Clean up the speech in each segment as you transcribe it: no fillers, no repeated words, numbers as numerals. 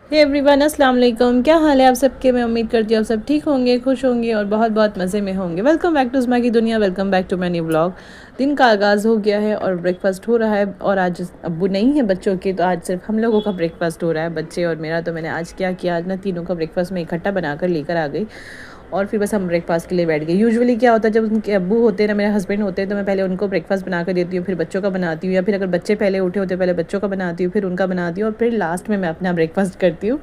Hey everyone, अस्सलाम वालेकुम। क्या हाल है आप सबके? मैं उम्मीद करती हूँ आप सब ठीक होंगे, खुश होंगे और बहुत बहुत मज़े में होंगे। वेलकम बैक टू उस्मा की दुनिया, welcome back to my new vlog. दिन का आगाज़ हो गया है और ब्रेकफास्ट हो रहा है। और आज अब्बू नहीं है बच्चों के, तो आज सिर्फ हम लोगों का ब्रेकफास्ट हो रहा है, बच्चे और मेरा। तो मैंने आज क्या किया, आज ना तीनों का ब्रेकफास्ट मैं इकट्ठा बनाकर लेकर आ गई और फिर बस हम ब्रेकफास्ट के लिए बैठ गए। यूजुअली क्या होता है, जब उनके अब्बू होते हैं ना, मेरे हस्बैंड होते हैं, तो मैं पहले उनको ब्रेकफास्ट बना कर देती हूँ, फिर बच्चों का बनाती हूँ, या फिर अगर बच्चे पहले उठे होते हैं पहले बच्चों का बनाती हूँ, फिर उनका बनाती हूँ और फिर लास्ट में मैं अपना ब्रेकफास्ट करती हूँ।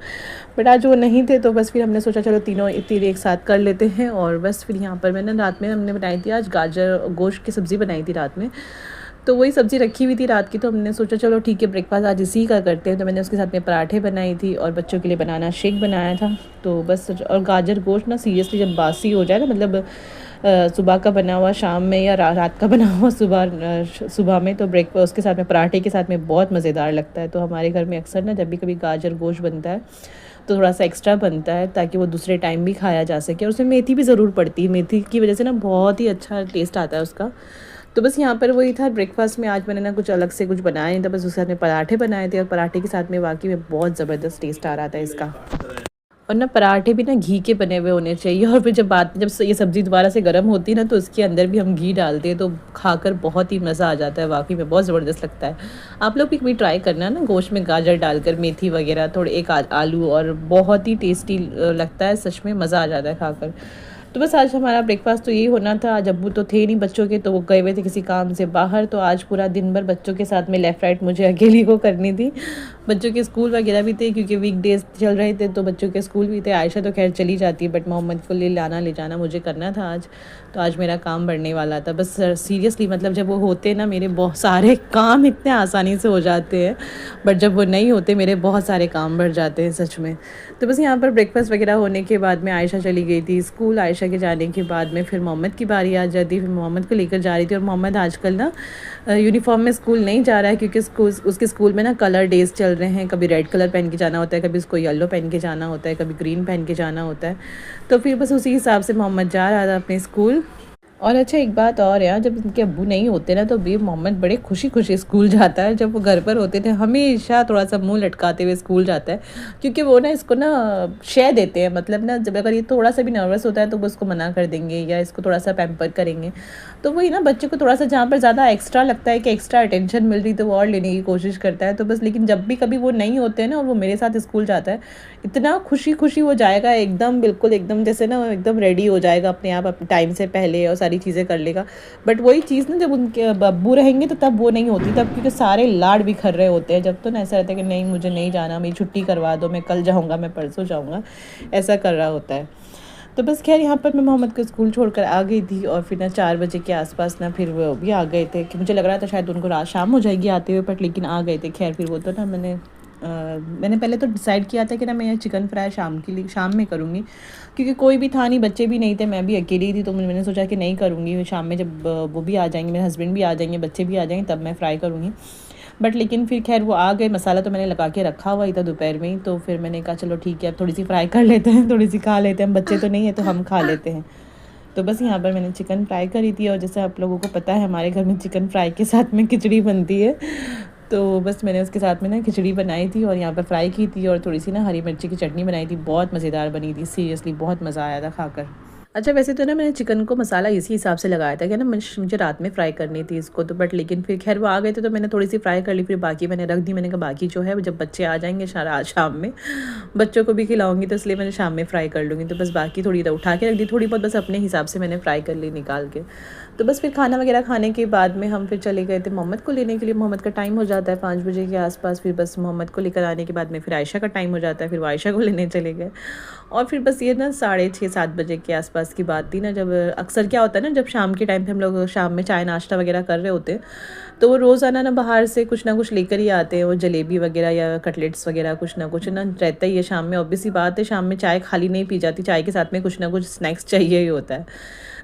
बट आज वो नहीं थे, तो बस फिर हमने सोचा चलो तीनों तीन एक साथ कर लेते हैं। और बस फिर यहाँ पर मैंने रात में हमने बनाई थी आज गाजर गोश्त की सब्ज़ी बनाई थी रात में। तो वही सब्ज़ी रखी हुई थी रात की, तो हमने सोचा चलो ठीक है ब्रेकफास्ट आज इसी का करते हैं। तो मैंने उसके साथ में पराठे बनाई थी और बच्चों के लिए बनाना शेक बनाया था। तो बस, और गाजर गोश्त ना सीरियसली जब बासी हो जाए ना, मतलब सुबह का बना हुआ शाम में या रात का बना हुआ सुबह में, तो ब्रेकफास्ट उसके साथ में पराठे के साथ में बहुत मज़ेदार लगता है। तो हमारे घर में अक्सर ना जब भी कभी गाजर गोश्त बनता है तो थोड़ा सा एक्स्ट्रा बनता है, ताकि वो दूसरे टाइम भी खाया जा सके। और उसमें मेथी भी ज़रूर पड़ती है, मेथी की वजह से ना बहुत ही अच्छा टेस्ट आता है उसका। तो बस यहाँ पर वही था ब्रेकफास्ट में। आज मैंने ना कुछ अलग से कुछ बनाया नहीं था, बस उसके साथ में पराठे बनाए थे और पराठे के साथ में वाकई में बहुत ज़बरदस्त टेस्ट आ रहा था इसका। और ना पराठे भी ना घी के बने हुए होने चाहिए। और फिर जब ये सब्ज़ी दोबारा से गर्म होती है ना, तो उसके अंदर भी हम घी डालते हैं, तो खाकर बहुत ही मज़ा आ जाता है, वाकई में बहुत ज़बरदस्त लगता है। आप लोग भी कभी ट्राई करना ना, गोश्त में गाजर डालकर मेथी वगैरह थोड़े एक आलू, और बहुत ही टेस्टी लगता है, सच में मज़ा आ जाता है खाकर। तो बस आज हमारा ब्रेकफास्ट तो यही होना था। आज अब्बू तो थे नहीं बच्चों के, तो वो गए हुए थे किसी काम से बाहर। तो आज पूरा दिन भर बच्चों के साथ में लेफ़्ट राइट मुझे अकेली को करनी थी। बच्चों के स्कूल वगैरह भी थे, क्योंकि वीकडेज़ चल रहे थे, तो बच्चों के स्कूल भी थे। आयशा तो खैर चली जाती है, बट मोहम्मद को ले जाना मुझे करना था आज। तो आज मेरा काम बढ़ने वाला था। बस सीरियसली, मतलब जब वो होते ना, मेरे बहुत सारे काम इतने आसानी से हो जाते हैं, बट जब वो नहीं होते मेरे बहुत सारे काम बढ़ जाते हैं सच में। तो बस यहाँ पर ब्रेकफास्ट वगैरह होने के बाद में आयशा चली गई थी स्कूल। आयशा के जाने के बाद में फिर मोहम्मद की बारी आ जाती, फिर मोहम्मद को लेकर जा रही थी। और मोहम्मद आजकल ना यूनिफॉर्म में स्कूल नहीं जा रहा है, क्योंकि उसके स्कूल में ना कलर डेज़ चल रहे हैं। कभी रेड कलर पहन के जाना होता है, कभी उसको येलो पहन के जाना होता है, कभी ग्रीन पहन के जाना होता है। तो फिर बस उसी हिसाब से मोहम्मद जा रहा था अपने स्कूल। और अच्छा, एक बात और है, जब उनके अब्बू नहीं होते ना, तो भी मोहम्मद बड़े खुशी खुशी स्कूल जाता है। जब वो घर पर होते थे हमेशा थोड़ा सा मुंह लटकाते हुए स्कूल जाता है, क्योंकि वो ना इसको ना शय देते हैं। मतलब ना, जब अगर ये थोड़ा सा भी नर्वस होता है तो वो उसको मना कर देंगे या इसको थोड़ा सा पैम्पर करेंगे। तो वही ना, बच्चे को थोड़ा सा जहाँ पर ज़्यादा एक्स्ट्रा लगता है कि एक्स्ट्रा अटेंशन मिल रही, तो वो और लेने की कोशिश करता है। तो बस, लेकिन जब भी कभी वो नहीं होते हैं ना और वो मेरे साथ स्कूल जाता है, इतना खुशी खुशी हो जाएगा एकदम, बिल्कुल एकदम जैसे ना एकदम रेडी हो जाएगा अपने आप, अपने टाइम से पहले, और सारी चीज़ें कर लेगा। बट वही चीज़ ना, जब उनके अब्बू रहेंगे तो तब वो नहीं होती, तब क्योंकि सारे लाड बिखर रहे होते हैं। जब तो ना ऐसा रहता है कि नहीं मुझे नहीं जाना, मेरी छुट्टी करवा दो, मैं कल जाऊँगा, मैं परसों जाऊँगा, ऐसा कर रहा होता है। तो बस खैर, यहाँ पर मैं मोहम्मद को स्कूल छोड़कर आ गई थी। और फिर ना 4 बजे के आसपास ना फिर वो भी आ गए थे, कि मुझे लग रहा था शायद उनको रात शाम हो जाएगी आते हुए, बट लेकिन आ गए थे। खैर फिर वो तो ना मैंने पहले तो डिसाइड किया था कि ना मैं चिकन फ्राई शाम में करूँगी, क्योंकि कोई भी था नहीं, बच्चे भी नहीं थे, मैं भी अकेली थी। तो मैंने सोचा कि नहीं करूँगी, शाम में जब वो भी आ जाएंगे, मेरे हस्बैंड भी आ जाएंगे, बच्चे भी आ जाएंगे, तब मैं फ्राई करूँगी। बट लेकिन फिर खैर वो आ गए। मसाला तो मैंने लगा के रखा हुआ ही था दोपहर में ही, तो फिर मैंने कहा चलो ठीक है, अब थोड़ी सी फ्राई कर लेते हैं, थोड़ी सी खा लेते हैं, हम बच्चे तो नहीं है तो हम खा लेते हैं। तो बस यहाँ पर मैंने चिकन फ्राई करी थी। और जैसे आप लोगों को पता है, हमारे घर में चिकन फ्राई के साथ में खिचड़ी बनती है। तो बस मैंने उसके साथ में ना खिचड़ी बनाई थी और यहाँ पर फ्राई की थी, और थोड़ी सी ना हरी मिर्ची की चटनी बनाई थी। बहुत मज़ेदार बनी थी, सीरियसली बहुत मज़ा आया था खाकर। अच्छा, वैसे तो ना मैंने चिकन को मसाला इसी हिसाब से लगाया था कि ना मुझे रात में फ्राई करनी थी इसको, तो बट लेकिन फिर खैर वो आ गए थे, तो मैंने थोड़ी सी फ्राई कर ली, फिर बाकी मैंने रख दी। मैंने कहा बाकी जो है जब बच्चे आ जाएंगे शाम में, बच्चों को भी खिलाऊंगी, तो इसलिए मैंने शाम में फ्राई कर लूँगी। तो बस बाकी थोड़ी उठा के रख दी, थोड़ी बहुत बस अपने हिसाब से मैंने फ्राई कर ली निकाल के। तो बस फिर खाना वगैरह खाने के बाद में हम फिर चले गए थे मोहम्मद को लेने के लिए। मोहम्मद का टाइम हो जाता है 5 बजे के आसपास। फिर बस मोहम्मद को लेकर आने के बाद में फिर आयशा का टाइम हो जाता है, फिर वो आयशा को लेने चले गए। और फिर बस ये ना 6:30-7 बजे के आसपास की बात थी ना, जब अक्सर क्या होता है ना, जब शाम के टाइम पे हम लोग शाम में चाय नाश्ता वगैरह कर रहे होते हैं, तो वो रोज़ाना ना बाहर से कुछ ना कुछ लेकर ही आते हैं। वो जलेबी वगैरह या कटलेट्स वगैरह कुछ ना कुछ ना रहता ही है शाम में। ऑब्वियस सी बात है, शाम में चाय खाली नहीं पी जाती, चाय के साथ में कुछ ना कुछ स्नैक्स चाहिए ही होता है।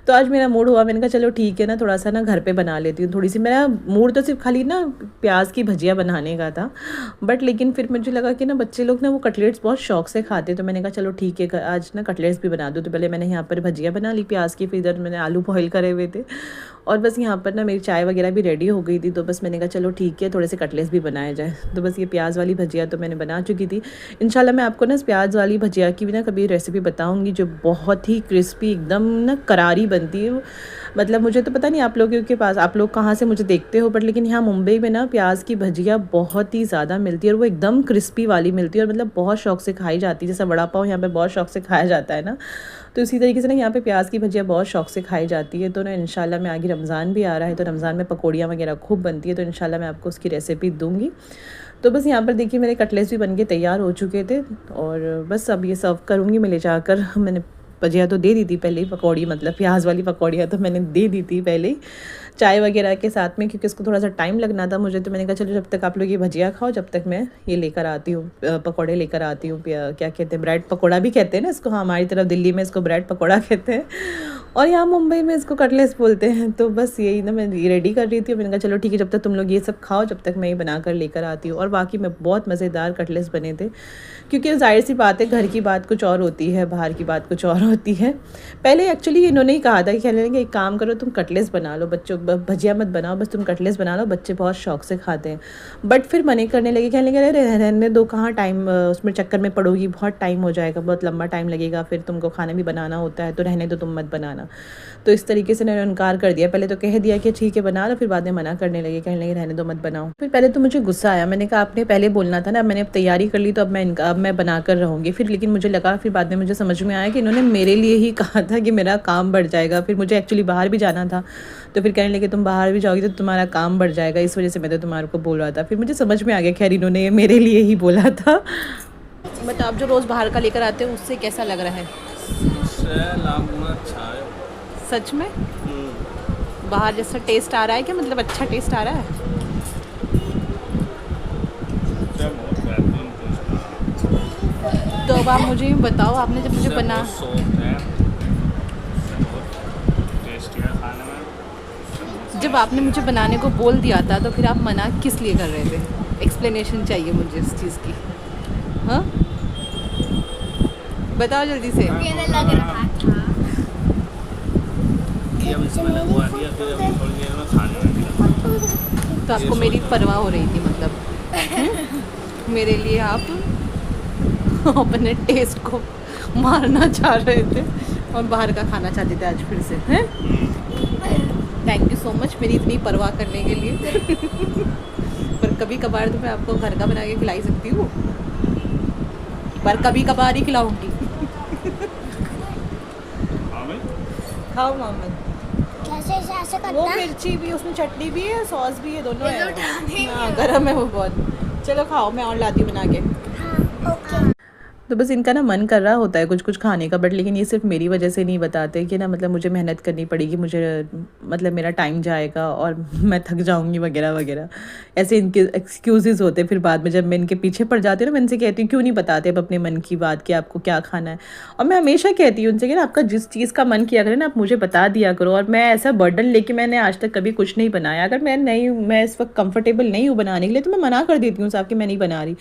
तो आज मेरा मूड हुआ, मैंने कहा चलो ठीक है ना, थोड़ा सा ना घर पे बना लेती हूँ। थोड़ी सी मेरा मूड तो सिर्फ खाली ना प्याज की भजिया बनाने का था, बट लेकिन फिर मुझे लगा कि ना बच्चे लोग ना वो कटलेट्स बहुत शौक से खाते, तो मैंने कहा चलो ठीक है आज ना कटलेट्स भी बना दूँ। तो पहले मैंने यहाँ पर भजिया बना ली प्याज की, फिर इधर मैंने आलू बॉयल करे हुए थे, और बस यहाँ पर ना मेरी चाय वगैरह भी रेडी हो गई थी। तो बस मैंने कहा चलो ठीक है थोड़े से कटलेट्स भी बनाए जाए। तो बस ये प्याज वाली भजिया तो मैंने बना चुकी थी। इंशाल्लाह मैं आपको ना इस प्याज वाली भजिया की भी ना कभी रेसिपी बताऊंगी, जो बहुत ही क्रिस्पी एकदम ना करारी बनती है। मतलब मुझे तो पता नहीं आप लोगों के पास, आप लोग कहाँ से मुझे देखते हो, बट लेकिन यहाँ मुंबई में ना प्याज की भजिया बहुत ही ज़्यादा मिलती है, और वो एकदम क्रिस्पी वाली मिलती है, और मतलब बहुत शौक से खाई जाती है। जैसा वड़ा पाव यहाँ पे बहुत शौक से खाया जाता है ना, तो इसी तरीके से ना यहाँ पे प्याज की भजिया बहुत शौक से खाई जाती है। तो ना इंशाल्लाह मैं आगे रमज़ान भी आ रहा है, तो रमज़ान में पकौड़ियाँ वगैरह खूब बनती है, तो इंशाल्लाह मैं आपको उसकी रेसिपी दूँगी। तो बस यहाँ पर देखिए मेरे कटलेट्स भी बन के तैयार हो चुके थे, और बस अब ये सर्व करूँगी मैं ले जाकर। मैंने भजिया तो दे दी थी पहले ही, पकौड़ी मतलब प्याज वाली पकौड़ियाँ तो मैंने दे दी थी पहले ही चाय वगैरह के साथ में, क्योंकि इसको थोड़ा सा टाइम लगना था मुझे। तो मैंने कहा चलो जब तक आप लोग ये भजिया खाओ, जब तक मैं ये लेकर आती हूँ पकौड़े लेकर आती हूँ। क्या कहते हैं, ब्रेड पकौड़ा भी कहते हैं ना इसको, हाँ हमारी तरफ दिल्ली में इसको ब्रेड पकौड़ा कहते हैं, और यहाँ मुंबई में इसको कटलेट्स बोलते हैं। तो बस यही ना मैं रेडी कर रही थी, मैंने कहा चलो ठीक है जब तक तुम लोग ये सब खाओ, जब तक मैं ये बना कर लेकर आती हूँ। और बाकी में बहुत मज़ेदार कटलेट्स बने थे, क्योंकि जाहिर सी बात है घर की बात कुछ और होती है, बाहर की बात कुछ और होती है। पहले एक्चुअली इन्होंने ही कहा था कि कहने लगे एक काम करो तुम कटलेट्स बना लो, बच्चों भजिया मत बनाओ, बस तुम कटलेट्स बना लो, बच्चे बहुत शौक से खाते हैं। बट फिर मने करने लगे, कहने लगे अरे रहने दो, कहाँ टाइम उसमें चक्कर में पड़ोगी, बहुत टाइम हो जाएगा, बहुत लंबा टाइम लगेगा, फिर तुमको खाना भी बनाना होता है, तो रहने दो तुम मत बनाना। तो इस तरीके से मैंने इनकार कर दिया। पहले तो कह दिया कि ठीक है बना लो, फिर बाद में मना करने लगे, कहने लगे रहने दो मत बनाओ। फिर पहले तो मुझे गुस्सा आया, मैंने कहा आपने पहले बोलना था ना, मैंने अब तैयारी कर ली तो अब मैं बना कर रहूँगी। फिर लेकिन मुझे लगा, फिर बाद में मुझे समझ में आया कि इन्होंने मेरे लिए ही कहा था कि मेरा काम बढ़ जाएगा। फिर मुझे एक्चुअली बाहर भी जाना था, तो फिर कहने लगे तुम बाहर भी जाओगी तो तुम्हारा काम बढ़ जाएगा, इस वजह से मैं तो तुम्हारे को बोल रहा था। फिर मुझे समझ में आ गया खैर इन्होंने ये मेरे लिए ही बोला था। बट आप जो रोज़ बाहर का लेकर आते हो उससे कैसा लग रहा है? सच में बाहर जैसा टेस्ट आ रहा है क्या, मतलब अच्छा टेस्ट आ रहा है? तो अब आप मुझे बताओ, आपने जब मुझे बना जब आपने मुझे बनाने को बोल दिया था, तो फिर आप मना किस लिए कर रहे थे? एक्सप्लेनेशन चाहिए मुझे इस चीज़ की, हाँ बताओ जल्दी से। लग रहा था तो आपको मेरी परवाह हो रही थी, मतलब मेरे लिए आप अपने टेस्ट को मारना चाह रहे थे और बाहर का खाना चाहते थे आज फिर से, हैं? थैंक यू सो मच मेरी इतनी परवाह करने के लिए। पर कभी कभार तो मैं आपको घर का बना के खिलाई सकती हूँ, पर कभी कभार ही खिलाऊंगी। खाओ मोहम्मद। कैसे वो मिर्ची भी, उसमें चटनी भी है, सॉस भी है, दोनों है। हाँ गर्म है वो बहुत। चलो खाओ, मैं और लाती हूँ बना के। हाँ, ओके। तो बस इनका ना मन कर रहा होता है कुछ कुछ खाने का, बट लेकिन ये सिर्फ मेरी वजह से नहीं बताते कि ना मतलब मुझे मेहनत करनी पड़ेगी, मुझे मतलब मेरा टाइम जाएगा और मैं थक जाऊंगी वगैरह वगैरह, ऐसे इनके एक्सक्यूज़ेस होते हैं। फिर बाद में जब मैं इनके पीछे पड़ जाती हूँ ना, मैं इनसे कहती हूँ क्यों नहीं बताते अब अपने मन की बात कि आपको क्या खाना है। और मैं हमेशा कहती हूँ उनसे कि ना आपका जिस चीज़ का मन किया करे ना आप मुझे बता दिया करो। और मैं ऐसा बर्डन लेके मैंने आज तक कभी कुछ नहीं बनाया। अगर मैं इस वक्त कंफर्टेबल नहीं हूँ बनाने के लिए तो मैं मना कर देती हूँ साहब कि मैं नहीं बना रही,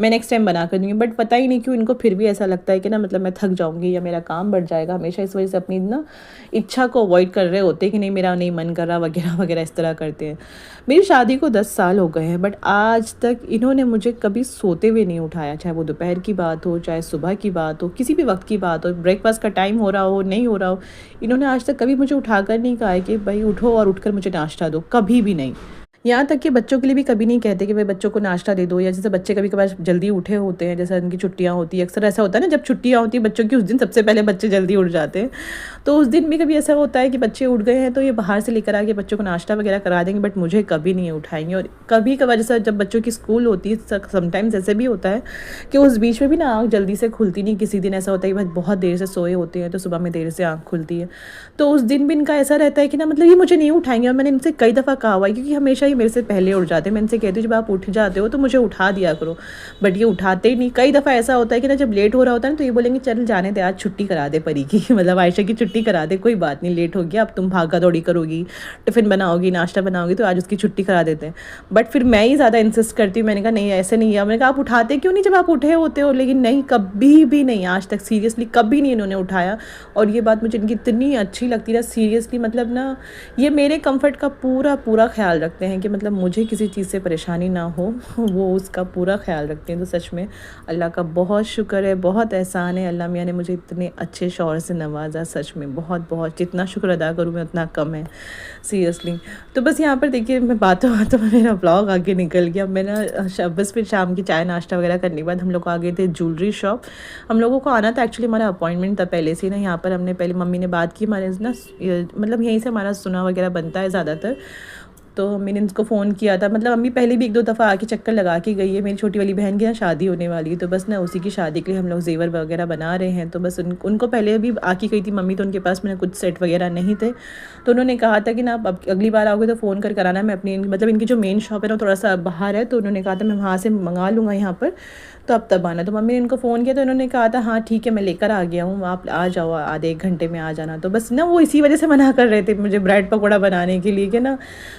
मैं नेक्स्ट टाइम बना कर दूँगी। बट पता ही नहीं क्यों इनको फिर भी ऐसा लगता है कि ना मतलब मैं थक जाऊँगी या मेरा काम बढ़ जाएगा, हमेशा इस वजह से अपनी ना इच्छा को अवॉइड कर रहे होते हैं कि नहीं मेरा नहीं मन कर रहा वगैरह वगैरह, इस तरह करते हैं। मेरी शादी को 10 साल हो गए हैं, बट आज तक इन्होंने मुझे कभी सोते हुए नहीं उठाया, चाहे वो दोपहर की बात हो, चाहे सुबह की बात हो, किसी भी वक्त की बात हो, ब्रेकफास्ट का टाइम हो रहा हो नहीं हो रहा हो, इन्होंने आज तक कभी मुझे उठाकर नहीं कहा है कि भाई उठो और उठकर मुझे नाश्ता दो, कभी भी नहीं। यहाँ तक कि बच्चों के लिए भी कभी नहीं कहते कि भाई बच्चों को नाश्ता दे दो, या जैसे बच्चे कभी कभार जल्दी उठे होते हैं, जैसे उनकी छुट्टियाँ होती है, अक्सर ऐसा होता है ना जब छुट्टियाँ होती हैं बच्चों की उस दिन सबसे पहले बच्चे जल्दी उठ जाते हैं। तो उस दिन भी कभी ऐसा होता है कि बच्चे उठ गए हैं तो ये बाहर से लेकर आके बच्चों को नाश्ता वगैरह करा देंगे, बट मुझे कभी नहीं उठाएंगे। और कभी कभार जैसा जब बच्चों की स्कूल होती है समटाइम्स ऐसे भी होता है कि उस बीच में भी ना आँख जल्दी से खुलती नहीं, किसी दिन ऐसा होता है कि बहुत देर से सोए होते हैं तो सुबह में देर से आँख खुलती है, तो उस दिन भी इनका ऐसा रहता है कि ना मतलब ये मुझे नहीं उठाएंगे। और मैंने इनसे कई दफ़ा कहा हुआ है, क्योंकि हमेशा ही ये मेरे से पहले उठ जाते हैं। मैं इनसे कहती हूँ जब आप उठ जाते हो तो मुझे उठा दिया करो, बट ये उठाते ही नहीं। कई दफ़ा ऐसा होता है कि ना जब लेट हो रहा होता है ना तो ये बोलेंगे चल जाने दे, आज छुट्टी करा दे परी की मतलब आयशा की छुट्टी करा दे, कोई बात नहीं, लेट हो गया, अब तुम भागा दौड़ी करोगी, टिफ़िन बनाओगी, नाश्ता बनाओगी, तो आज उसकी छुट्टी करा देते हैं। बट फिर मैं ही ज़्यादा इंसिस्ट करती हूँ। मैंने कहा नहीं ऐसे नहीं है। मैंने कहा आप उठाते क्यों नहीं जब आप उठे होते हो, लेकिन नहीं, कभी भी नहीं, आज तक सीरियसली कभी नहीं इन्होंने उठाया। और ये बात मुझे इनकी इतनी अच्छी लगती है सीरियसली, मतलब ना ये मेरे कंफर्ट का पूरा पूरा ख्याल रखते हैं कि मतलब मुझे किसी चीज़ से परेशानी ना हो, वो उसका पूरा ख्याल रखते हैं। तो सच में अल्लाह का बहुत शुक्र है, बहुत एहसान है, अल्लाह मियाँ ने मुझे इतने अच्छे शौहर से नवाजा। सच में बहुत बहुत, जितना शुक्र अदा करूँ मैं उतना कम है सीरियसली। तो बस यहाँ पर देखिए मैं बातों बातों में मेरा ब्लॉग आगे निकल गया। मैं ना बस फिर शाम की चाय नाश्ता वगैरह करने के बाद हम लोग आ गए थे ज्वेलरी शॉप। हम लोगों को आना था, एक्चुअली हमारा अपॉइंटमेंट था पहले से ना। यहाँ पर हमने पहले मम्मी ने बात की, हमारे ना मतलब यहीं से हमारा सुना वगैरह बनता है ज़्यादातर। तो मैंने इनको फ़ोन किया था, मतलब मम्मी पहले भी 1-2 दफ़ा आके चक्कर लगा के गई है। मेरी छोटी वाली बहन की ना शादी होने वाली है, तो बस ना उसी की शादी के लिए हम लोग ज़ेवर वगैरह बना रहे हैं। तो बस उनको पहले भी आके गई थी मम्मी, तो उनके पास मैंने कुछ सेट वगैरह नहीं थे। तो उन्होंने कहा था कि ना आप अगली बार आओगे तो फ़ोन कर कराना। मैं अपनी मतलब इनकी जो मेन शॉप है ना थोड़ा सा बाहर है, तो उन्होंने कहा था मैं वहाँ से मंगा लूँगा यहाँ पर, तो अब तब आना। तो मम्मी ने इनको फ़ोन किया तो उन्होंने कहा था हाँ ठीक है मैं लेकर आ गया हूँ, आप आ जाओ, आधे 1 घंटे में आ जाना। तो बस ना वो इसी वजह से मना कर रहे थे मुझे ब्रेड पकौड़ा बनाने के लिए कि ना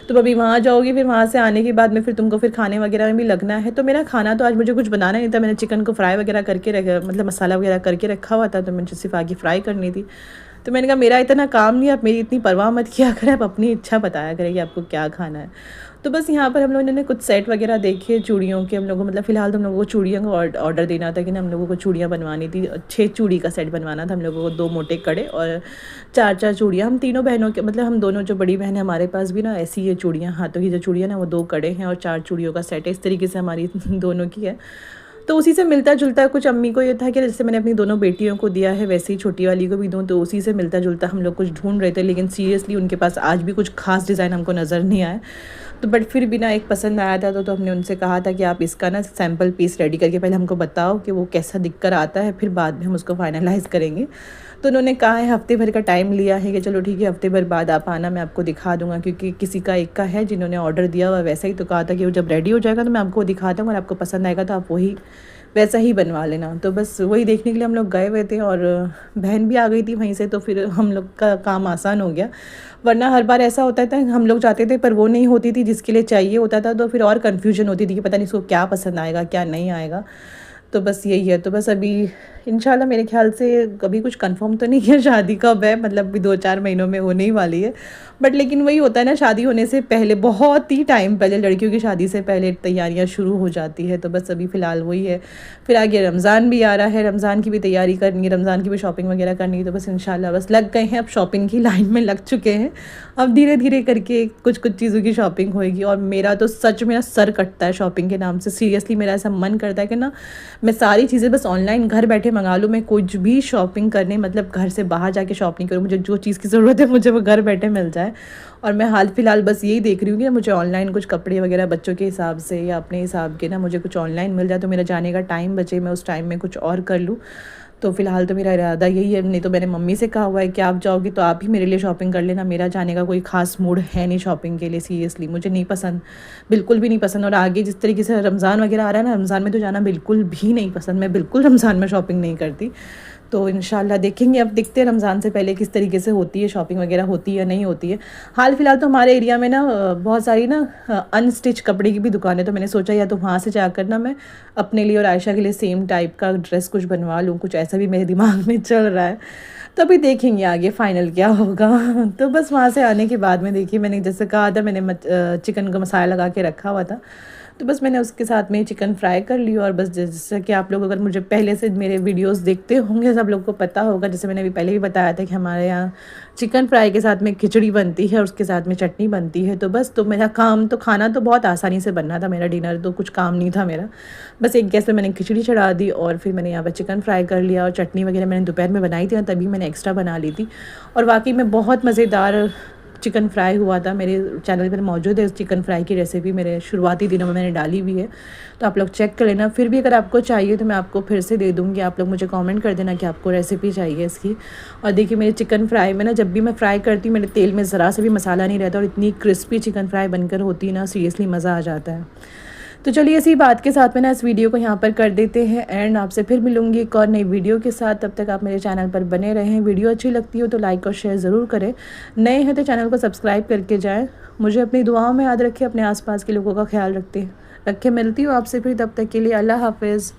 तुम अभी वहाँ जाओगी, फिर वहाँ से आने के बाद में फिर तुमको फिर खाने वगैरह में भी लगना है। तो मेरा खाना तो आज मुझे कुछ बनाना नहीं था, मैंने चिकन को फ्राई वगैरह करके मतलब मसाला वगैरह करके रखा हुआ था, तो मुझे सिर्फ आगे फ्राई करनी थी। तो मैंने कहा मेरा इतना काम नहीं, आप मेरी इतनी परवाह मत किया करें, आप अपनी इच्छा बताया करें कि आपको क्या खाना है। तो बस यहाँ पर हम लोगों ने कुछ सेट वगैरह देखे चूड़ियों के। हम लोगों को मतलब फ़िलहाल तो हम लोगों को चूड़ियों का ऑर्डर देना था कि ना हम लोगों को चूड़ियाँ बनवानी थी। 6 चूड़ी का सेट बनवाना था हम लोगों को, 2 मोटे कड़े और 4-4 चूड़ियाँ। हम तीनों बहनों के मतलब हम दोनों जो बड़ी बहन है हमारे पास भी ना ऐसी है चूड़ियाँ, हाथों की जो चूड़ियाँ ना वो 2 कड़े हैं और 4 चूड़ियों का सेट है। इस तरीके से हमारी दोनों की है। तो उसी से मिलता जुलता कुछ अम्मी को ये था कि जैसे मैंने अपनी दोनों बेटियों को दिया है वैसे ही छोटी वाली को भी दूँ, तो उसी से मिलता जुलता हम लोग कुछ ढूंढ रहे थे। लेकिन सीरियसली उनके पास आज भी कुछ खास डिज़ाइन हमको नज़र नहीं आया। तो बट फिर भी ना एक पसंद आया था, तो हमने उनसे कहा था कि आप इसका ना सैम्पल पीस रेडी करके पहले हमको बताओ कि वो कैसा दिख कर आता है, फिर बाद में हम उसको फाइनलाइज़ करेंगे। तो उन्होंने कहा है हफ्ते भर का टाइम लिया है कि चलो ठीक है हफ्ते भर बाद आप आना, मैं आपको दिखा दूंगा। क्योंकि किसी का एक का है जिन्होंने ऑर्डर दिया हुआ वैसा ही, तो कहा था कि वो जब रेडी हो जाएगा तो मैं आपको दिखा दूँगा और आपको पसंद आएगा तो आप वही वैसा ही बनवा लेना। तो बस वही देखने के लिए हम लोग गए हुए थे और बहन भी आ गई थी वहीं से, तो फिर हम लोग का काम आसान हो गया। वरना हर बार ऐसा होता था हम लोग जाते थे पर वो नहीं होती थी जिसके लिए चाहिए होता था, तो फिर और कन्फ्यूजन होती थी कि पता नहीं इसको क्या पसंद आएगा क्या नहीं आएगा। तो बस यही है। तो बस अभी इंशाल्लाह मेरे ख्याल से कभी कुछ कंफर्म तो नहीं है शादी कब है, मतलब भी 2-4 महीनों में होने ही वाली है। बट लेकिन वही होता है ना, शादी होने से पहले बहुत ही टाइम पहले, लड़कियों की शादी से पहले तैयारियां शुरू हो जाती है। तो बस अभी फ़िलहाल वही है। फिर आगे रमज़ान भी आ रहा है, रमज़ान की भी तैयारी करनी है, रमज़ान की भी शॉपिंग वगैरह करनी है। तो बस इंशाल्लाह बस लग गए हैं, अब शॉपिंग की लाइन में लग चुके हैं। अब धीरे धीरे करके कुछ कुछ चीज़ों की शॉपिंग होएगी। और मेरा तो सच में सर कटता है शॉपिंग के नाम से। सीरियसली मेरा ऐसा मन करता है कि ना मैं सारी चीज़ें बस ऑनलाइन घर बैठे मंगा लूँ। मैं कुछ भी शॉपिंग करने मतलब घर से बाहर जाके शॉप नहीं करूँ, मुझे जो चीज़ की ज़रूरत है मुझे वो घर बैठे मिल जाए। और मैं हाल फ़िलहाल बस यही देख रही हूँ कि मुझे ऑनलाइन कुछ कपड़े वगैरह बच्चों के हिसाब से या अपने हिसाब के ना मुझे कुछ ऑनलाइन मिल जाए, तो मेरा जाने का टाइम बचे, मैं उस टाइम में कुछ और कर लूँ। तो फ़िलहाल तो मेरा इरादा यही है। नहीं तो मैंने मम्मी से कहा हुआ है कि आप जाओगी तो आप ही मेरे लिए शॉपिंग कर लेना, मेरा जाने का कोई ख़ास मूड है नहीं शॉपिंग के लिए। सीरियसली मुझे नहीं पसंद, बिल्कुल भी नहीं पसंद। और आगे जिस तरीके से रमज़ान वगैरह आ रहा है ना, रमज़ान में तो जाना बिल्कुल भी नहीं पसंद। मैं बिल्कुल रमज़ान में शॉपिंग नहीं करती। तो इंशाल्लाह देखेंगे, अब देखते हैं रमज़ान से पहले किस तरीके से होती है शॉपिंग वगैरह, होती है या नहीं होती है। हाल फ़िलहाल तो हमारे एरिया में ना बहुत सारी ना अनस्टिच कपड़े की भी दुकान है, तो मैंने सोचा या तो वहाँ से जाकर ना मैं अपने लिए और आयशा के लिए सेम टाइप का ड्रेस कुछ बनवा लूँ, कुछ ऐसा भी मेरे दिमाग में चल रहा है। तो अभी देखेंगे आगे फ़ाइनल क्या होगा। तो बस वहाँ से आने के बाद में देखिए, मैंने जैसे कहा था मैंने चिकन का मसाला लगा के रखा हुआ था, तो बस मैंने उसके साथ में चिकन फ्राई कर ली। और बस जैसा कि आप लोग अगर मुझे पहले से मेरे वीडियोस देखते होंगे सब लोग को पता होगा, जैसे मैंने अभी पहले भी बताया था कि हमारे यहाँ चिकन फ्राई के साथ में खिचड़ी बनती है और उसके साथ में चटनी बनती है। तो बस तो मेरा काम तो खाना तो बहुत आसानी से बनना था, मेरा डिनर तो कुछ काम नहीं था मेरा। बस एक गैस पे मैंने खिचड़ी चढ़ा दी और फिर मैंने यहाँ पर चिकन फ्राई कर लिया। और चटनी वगैरह मैंने दोपहर में बनाई थी ना, तभी मैंने एक्स्ट्रा बना ली थी। और वाकई में बहुत मज़ेदार चिकन फ्राई हुआ था, मेरे चैनल पर मौजूद है। उस चिकन फ्राई की रेसिपी मेरे शुरुआती दिनों में मैंने डाली हुई है, तो आप लोग चेक कर लेना। फिर भी अगर आपको चाहिए तो मैं आपको फिर से दे दूँगी, आप लोग मुझे कमेंट कर देना कि आपको रेसिपी चाहिए इसकी। और देखिए मेरे चिकन फ्राई में ना, जब भी मैं फ्राई करती हूँ मेरे तेल में ज़रा से भी मसाला नहीं रहता और इतनी क्रिस्पी चिकन फ्राई बनकर होती है ना, सीरियसली मज़ा आ जाता है। तो चलिए इसी बात के साथ में ना इस वीडियो को यहाँ पर कर देते हैं एंड। आपसे फिर मिलूंगी एक और नई वीडियो के साथ, तब तक आप मेरे चैनल पर बने रहें। वीडियो अच्छी लगती हो तो लाइक और शेयर ज़रूर करें, नए हैं तो चैनल को सब्सक्राइब करके जाएं। मुझे अपनी दुआओं में याद रखें, अपने आसपास के लोगों का ख्याल रखें। मिलती हूँ आपसे फिर, तब तक के लिए अल्लाह हाफिज़।